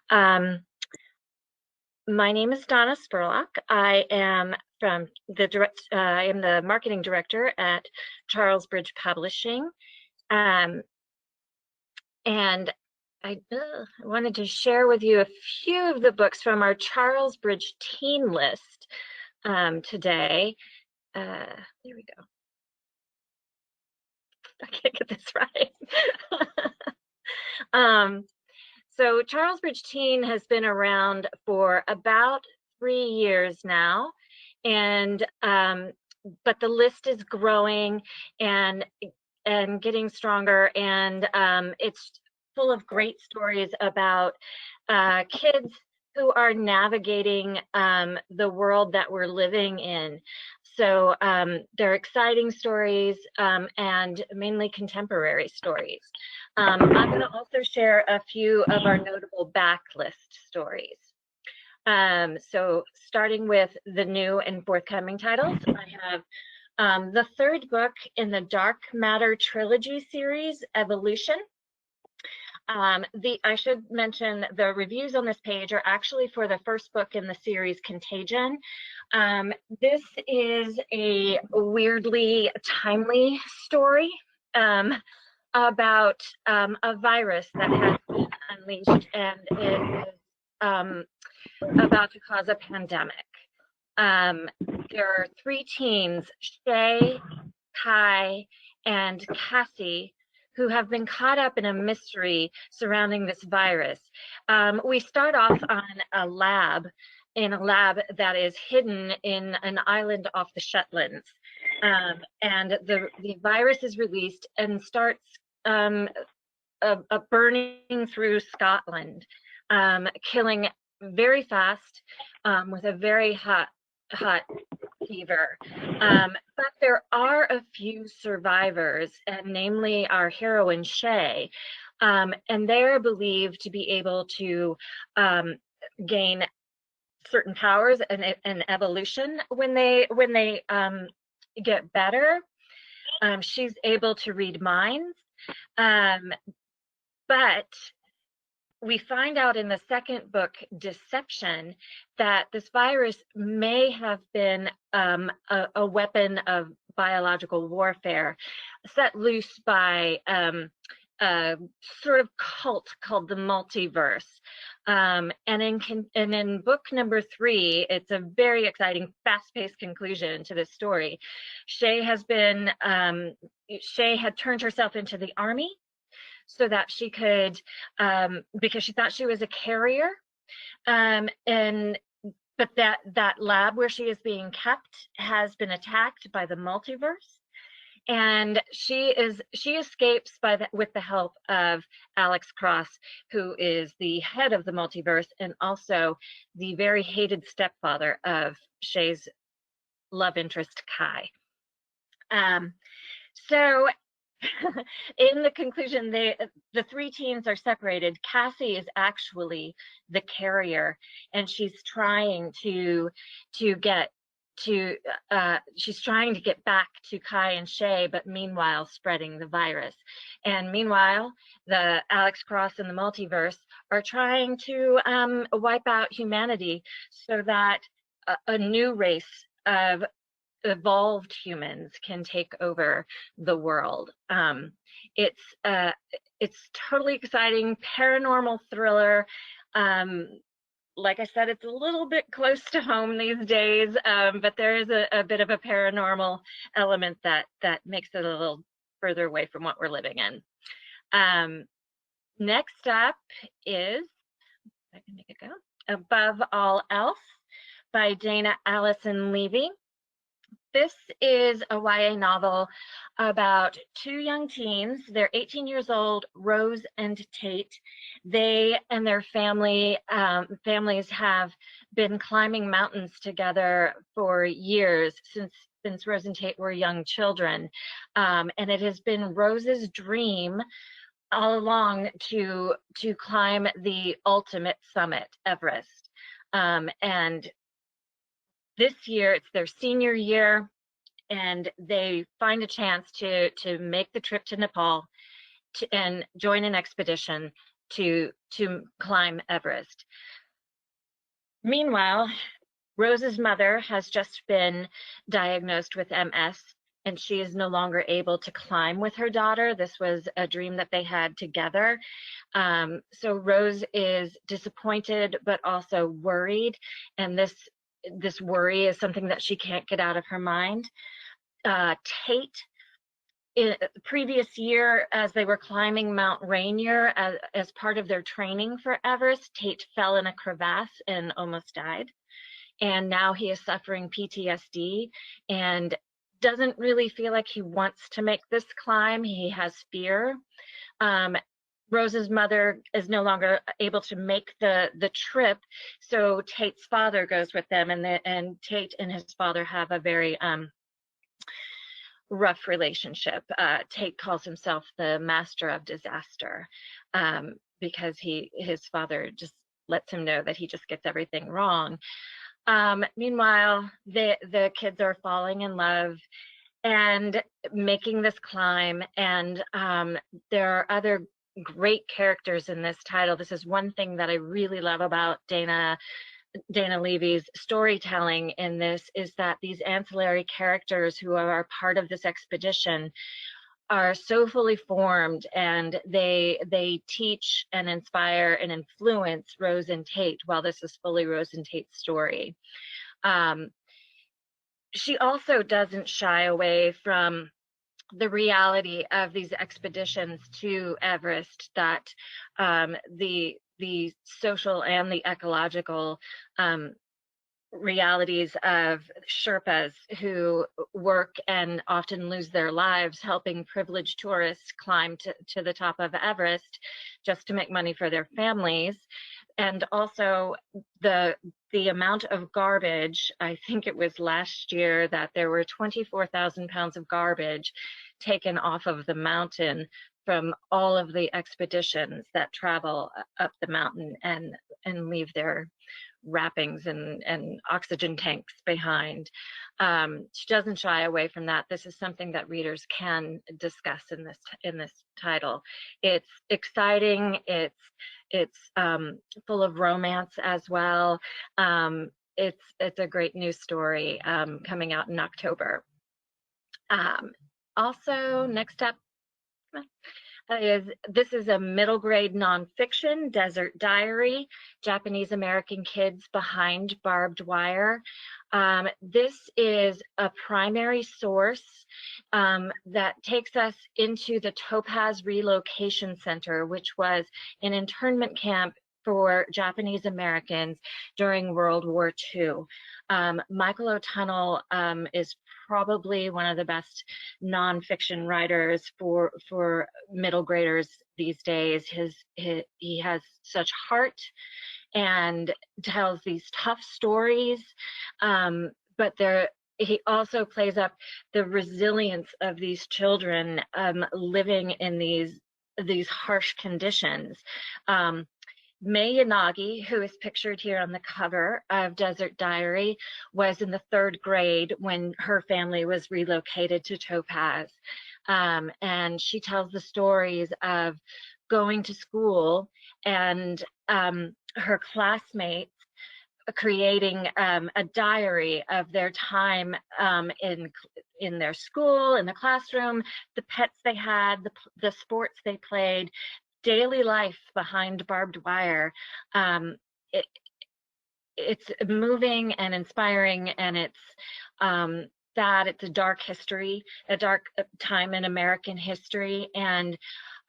Um, my name is Donna Spurlock. I am I am the marketing director at Charlesbridge Publishing. Um, and I wanted to share with you a few of the books from our Charlesbridge Teen list today. There we go. I can't get this right. So Charlesbridge Teen has been around for about 3 years now, and but the list is growing and getting stronger, and it's full of great stories about kids who are navigating the world that we're living in. So they're exciting stories and mainly contemporary stories. I'm going to also share a few of our notable backlist stories. So starting with the new and forthcoming titles, I have the third book in the Dark Matter trilogy series, Evolution. I should mention the reviews on this page are actually for the first book in the series, Contagion. This is a weirdly timely story about a virus that has been unleashed and it is about to cause a pandemic. There are three teens, Shay, Kai, and Cassie, who have been caught up in a mystery surrounding this virus. We start off in a lab that is hidden in an island off the Shetlands. And the virus is released and starts burning through Scotland, killing very fast with a very hot fever. But there are a few survivors, and namely our heroine Shay, and they're believed to be able to gain certain powers and evolution when they get better. She's able to read minds, but we find out in the second book, Deception, that this virus may have been a weapon of biological warfare set loose by a sort of cult called the multiverse. And in book number 3, it's a very exciting, fast-paced conclusion to this story. Shay had turned herself into the army so that she could, because she thought she was a carrier, but that lab where she is being kept has been attacked by the multiverse, and she escapes with the help of Alex Cross, who is the head of the multiverse and also the very hated stepfather of Shay's love interest, Kai. So in the conclusion, the three teens are separated. Cassie is actually the carrier, and she's trying to get back to Kai and Shay, but meanwhile spreading the virus. And meanwhile, the Alex Cross and the multiverse are trying to wipe out humanity so that a new race of evolved humans can take over the world. It's totally exciting, paranormal thriller. Like I said, it's a little bit close to home these days, but there is a bit of a paranormal element that makes it a little further away from what we're living in. Next up is, if I can make it go, Above All Else by Dana Allison Levy. This is a YA novel about two young teens. They're 18 years old, Rose and Tate. They and their families have been climbing mountains together for years, since Rose and Tate were young children. And it has been Rose's dream all along to climb the ultimate summit, Everest. And this year, it's their senior year, and they find a chance to make the trip to Nepal and join an expedition to climb Everest. Meanwhile, Rose's mother has just been diagnosed with MS, and she is no longer able to climb with her daughter. This was a dream that they had together. So Rose is disappointed, but also worried, and this worry is something that she can't get out of her mind. Tate, in the previous year, as they were climbing Mount Rainier as part of their training for Everest, Tate fell in a crevasse and almost died. And now he is suffering PTSD and doesn't really feel like he wants to make this climb. He has fear. Rose's mother is no longer able to make the trip, so Tate's father goes with them, and Tate and his father have a very rough relationship. Tate calls himself the master of disaster, because his father just lets him know that he just gets everything wrong. Meanwhile, the kids are falling in love and making this climb, and there are other great characters in this title. This is one thing that I really love about Dana Levy's storytelling in this, is that these ancillary characters who are part of this expedition are so fully formed, and they teach and inspire and influence Rose and Tate, while this is fully Rose and Tate's story. She also doesn't shy away from the reality of these expeditions to Everest, that the social and the ecological realities of Sherpas who work and often lose their lives helping privileged tourists climb to the top of Everest just to make money for their families. And also the amount of garbage. I think it was last year that there were 24,000 pounds of garbage taken off of the mountain from all of the expeditions that travel up the mountain and leave their wrappings and oxygen tanks behind. She doesn't shy away from that. This is something that readers can discuss in this title. It's exciting. It's full of romance as well. It's a great news story coming out in October. Also, next up this is a middle grade nonfiction, Desert Diary, Japanese American Kids Behind Barbed Wire. This is a primary source that takes us into the Topaz Relocation Center, which was an internment camp for Japanese Americans during World War II. Michael O'Tunnell is probably one of the best nonfiction writers for middle graders these days. He has such heart and tells these tough stories, but he also plays up the resilience of these children living in these harsh conditions. May Yanagi, who is pictured here on the cover of Desert Diary, was in the 3rd grade when her family was relocated to Topaz. And she tells the stories of going to school and her classmates creating a diary of their time in their school, in the classroom, the pets they had, the sports they played, daily life behind barbed wire. It's moving and inspiring, and it's sad. It's a dark history, a dark time in American history. And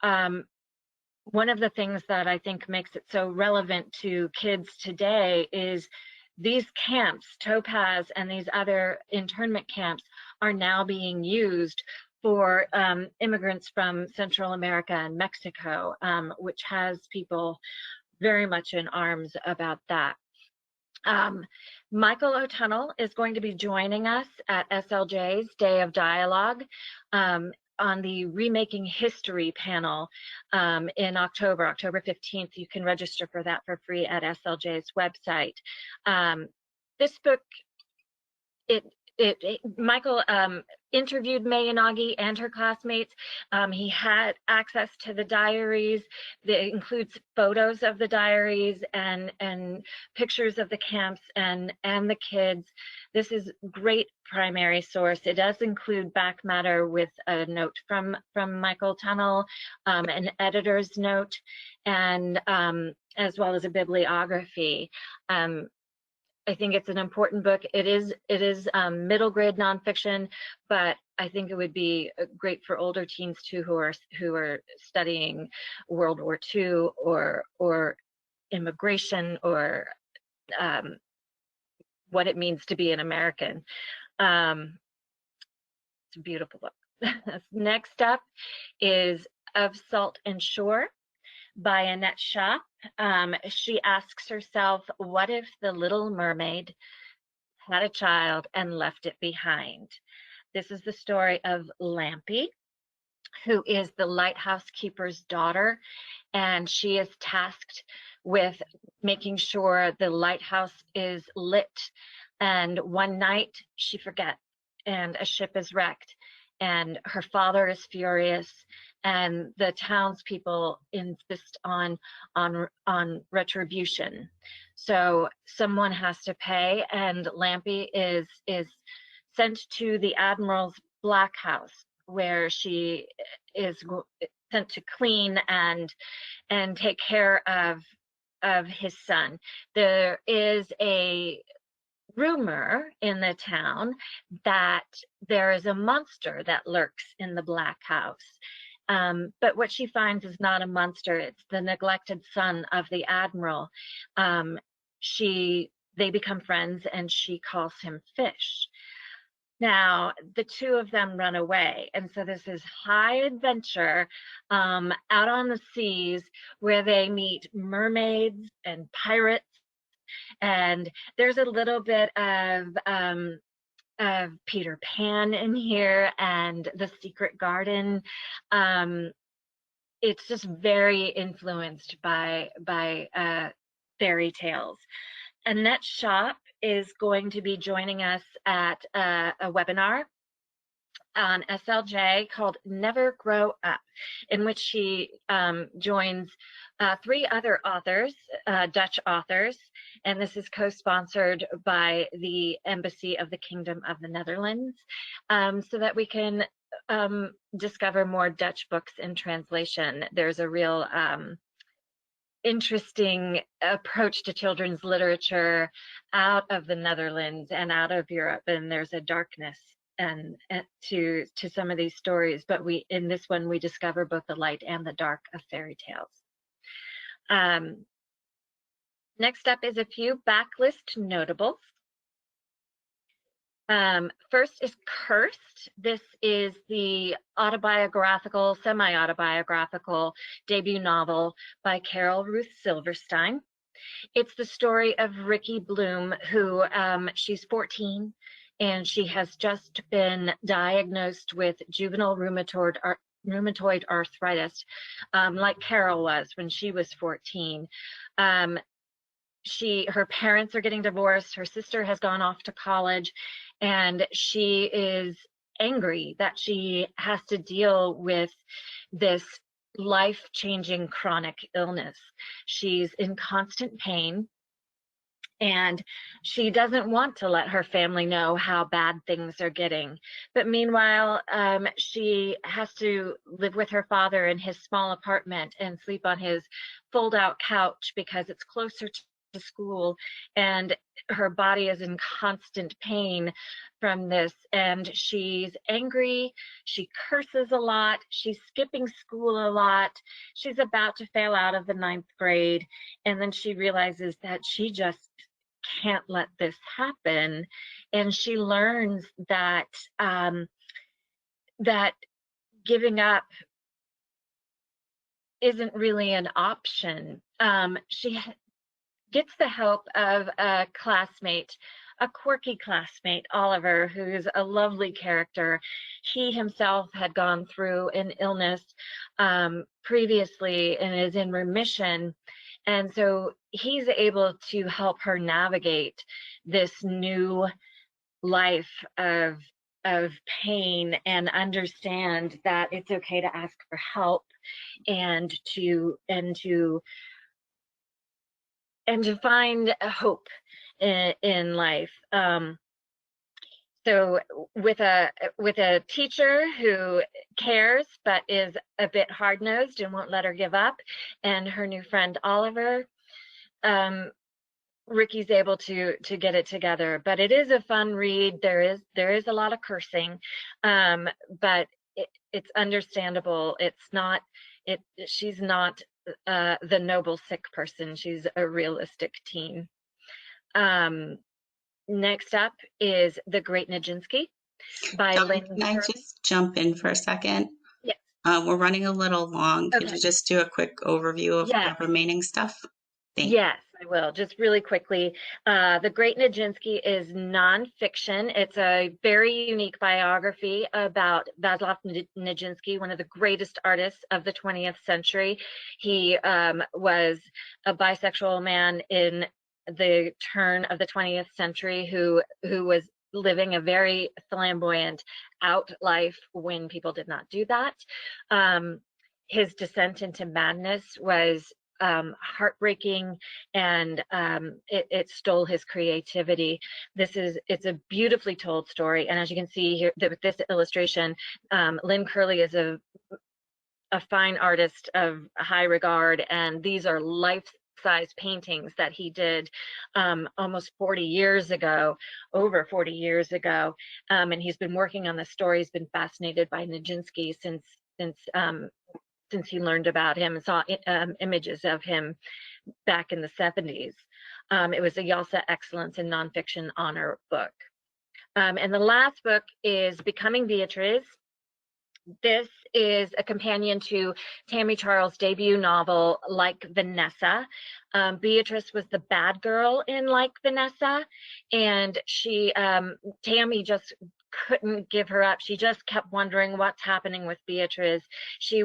one of the things that I think makes it so relevant to kids today is these camps, Topaz and these other internment camps, are now being used for immigrants from Central America and Mexico, which has people very much in arms about that. Michael O'Tunnell is going to be joining us at SLJ's Day of Dialogue on the Remaking History panel in October 15th. You can register for that for free at SLJ's website. This book, Michael interviewed Miyagi and her classmates. He had access to the diaries. That includes photos of the diaries and pictures of the camps and the kids. This is great primary source. It does include back matter with a note from Michael Tunnell, an editor's note, and as well as a bibliography. I think it's an important book. It is middle grade nonfiction, but I think it would be great for older teens too, who are studying World War II or immigration or what it means to be an American. It's a beautiful book. Next up is Of Salt and Shore by Annette Shaw. She asks herself, what if the Little Mermaid had a child and left it behind? This is the story of Lampy, who is the lighthouse keeper's daughter, and she is tasked with making sure the lighthouse is lit. And one night she forgets, and a ship is wrecked, and her father is furious, and the townspeople insist on retribution. So someone has to pay, and Lampy is sent to the admiral's black house, where she is sent to clean and take care of his son. There is a rumor in the town that there is a monster that lurks in the black house. But what she finds is not a monster. It's the neglected son of the admiral. They become friends, and she calls him Fish. Now, the two of them run away. And so this is high adventure out on the seas, where they meet mermaids and pirates. And there's a little bit of Peter Pan in here and The Secret Garden. It's just very influenced by fairy tales. Annette Shaw is going to be joining us at a webinar on SLJ called Never Grow Up, in which she joins 3 other authors, Dutch authors, and this is co-sponsored by the Embassy of the Kingdom of the Netherlands, so that we can discover more Dutch books in translation. There's a real interesting approach to children's literature out of the Netherlands and out of Europe, and there's a darkness and to some of these stories, but in this one we discover both the light and the dark of fairy tales. Next up is a few backlist notables. First is Cursed. This is the autobiographical, semi-autobiographical debut novel by Carol Ruth Silverstein. It's the story of Ricky Bloom, who she's 14, and she has just been diagnosed with juvenile rheumatoid arthritis, like Carol was when she was 14. Her parents are getting divorced. Her sister has gone off to college, and she is angry that she has to deal with this life-changing chronic illness. She's in constant pain, and she doesn't want to let her family know how bad things are getting. But meanwhile, she has to live with her father in his small apartment and sleep on his fold-out couch because it's closer to school, and her body is in constant pain from this, and she's angry, she curses a lot, she's skipping school a lot, she's about to fail out of the 9th grade, and then she realizes that she just can't let this happen, and she learns that that giving up isn't really an option. She gets the help of a classmate, a quirky classmate, Oliver, who's a lovely character. He himself had gone through an illness previously and is in remission. And so he's able to help her navigate this new life of pain and understand that it's okay to ask for help and to find a hope in life. So with a teacher who cares but is a bit hard-nosed and won't let her give up, and her new friend Oliver, Ricky's able to get it together. But it is a fun read. There is a lot of cursing, but it's understandable. It's not she's not the noble sick person. She's a realistic teen. Next up is The Great Naginsky by Dawn, Lynn can I Curley. just jump in for a second? Yes. We're running a little long. Could you Okay. just do a quick overview of the Yes. remaining stuff? Thank you. Yes, I will. Just really quickly. The Great Naginsky is nonfiction. It's a very unique biography about Vaslav Nijinsky, one of the greatest artists of the 20th century. He was a bisexual man in the turn of the 20th century who was living a very flamboyant out life when people did not do that. His descent into madness was heartbreaking, and it stole his creativity. It's a beautifully told story, and as you can see here with this illustration, Lynn Curley is a fine artist of high regard, and these are life-size paintings that he did almost 40 years ago, over 40 years ago, and he's been working on this story. He's been fascinated by Nijinsky since he learned about him and saw images of him back in the 70s. It was a YALS Excellence in Nonfiction Honor book. And the last book is Becoming Beatrice. This is a companion to Tammy Charles' debut novel, Like Vanessa. Beatrice was the bad girl in Like Vanessa, and Tammy just couldn't give her up. She just kept wondering what's happening with Beatrice. She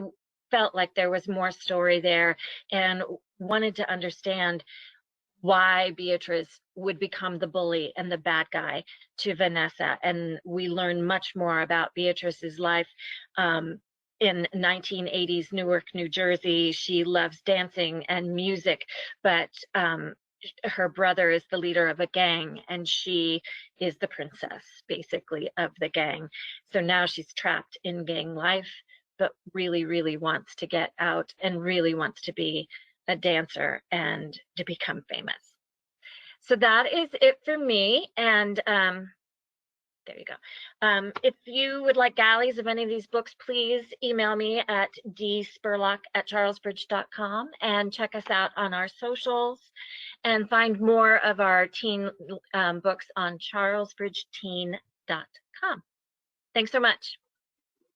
felt like there was more story there and wanted to understand why Beatrice would become the bully and the bad guy to Vanessa. And we learn much more about Beatrice's life in 1980s Newark, New Jersey. She loves dancing and music, but her brother is the leader of a gang, and she is the princess, basically, of the gang. So now she's trapped in gang life, but really, really wants to get out and really wants to be a dancer and to become famous. So that is it for me. And there you go. If you would like galleys of any of these books, please email me at dspurlock@charlesbridge.com and check us out on our socials and find more of our teen books on charlesbridgeteen.com. Thanks so much.